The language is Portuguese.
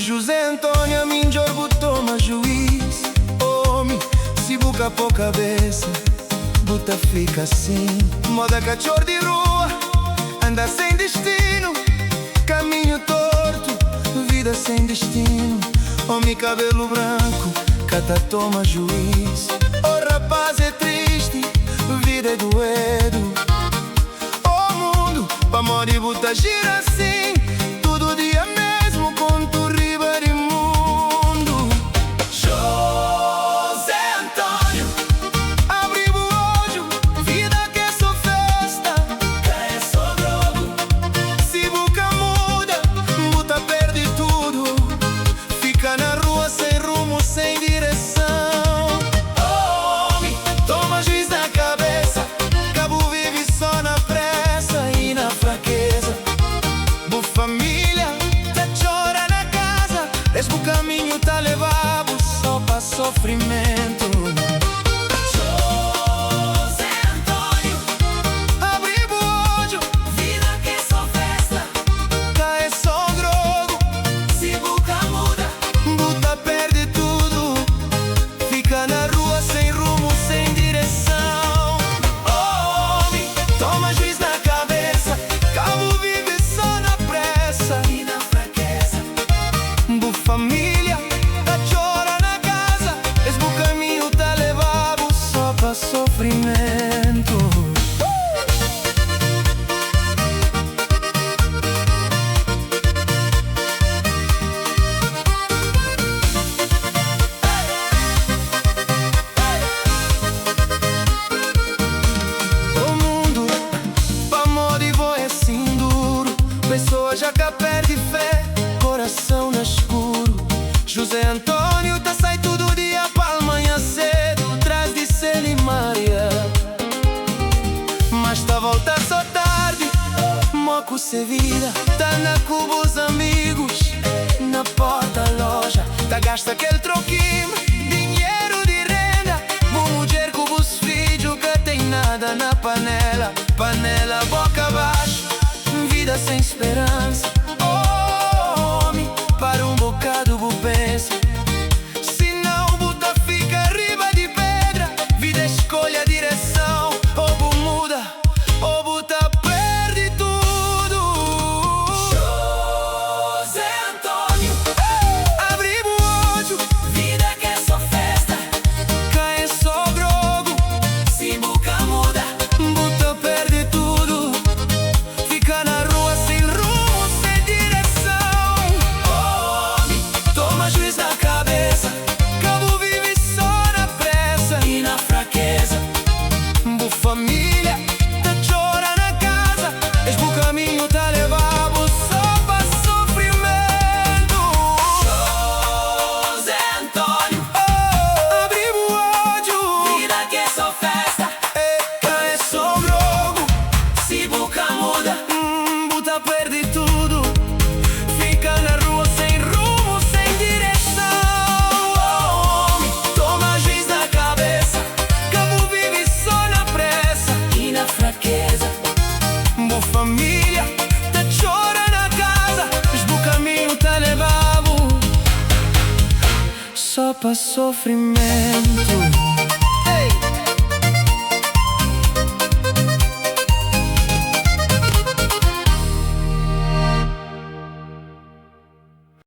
José Antônio, a mim jorbo toma juiz. Homem, se buca por cabeça, buta fica assim. Moda cachorro de rua, anda sem destino. Caminho torto, vida sem destino. Homem cabelo branco, cata toma juiz. O rapaz é triste, vida é doedo. O mundo, pra morrer buta gira assim. Todo dia mesmo conto riba de mundo. José Antônio, abre o olho, vida que é só festa, que é só drogo. Se buca muda, buta perde tudo. Fica na rua sem rumo, sem direção. Homem, toma juiz na cabeça, cabo vive só na pressa e na fraqueza. Bu família, tá chora na casa, desde o caminho tá levado só pra sofrimento. José Antônio, abre o olho, vida que é só festa, cá é só drogo. Se buca muda, buta perde tudo. Fica na rua sem rumo, sem direção. Homem, toma juiz na cabeça, cabo vive só na pressa e na fraqueza. Bu família, tá chora na casa, desde o caminho tá levado só pra sofrimento. O mundo, pra morrer é assim duro. Pessoa já que perde fé, coração no escuro. José Antônio tá sai todo dia pra manhã cedo, atrás de Maria. Mas tá volta só tarde, moco se vira. Tá na Cuba os amigos, na porta loja. Tá gasta aquele troquinho, dinheiro de renda. Uma mulher com os filhos que tem nada na panela. Panela boca abaixo, vida sem esperança. Homem, para um bocado vou pensa. Se não, buta fica riba de pedra. Vida escolhe a direção. Ou bu muda, ou buta perde tudo. José Antônio, abre o olho, vida que é só festa, cá é só drogo. Se buca muda, buta perde tudo. Fica na rua sem rumo, sem direção. Homem, toma juiz na cabeça, cabo vive só na pressa e na fraqueza. Bu família, tá chora na casa, desde o caminho tá levado só pra sofrimento. José Antônio, abre o olho, vida que é só festa, cá é só drogo. Se buca muda, buta perde tudo. Fica na rua sem rumo, sem direção. Homem, toma juiz na cabeça, cabo vive só na pressa e na fraqueza. Bu família, tá chora na casa, desde o caminho tá levado só pra sofrimento.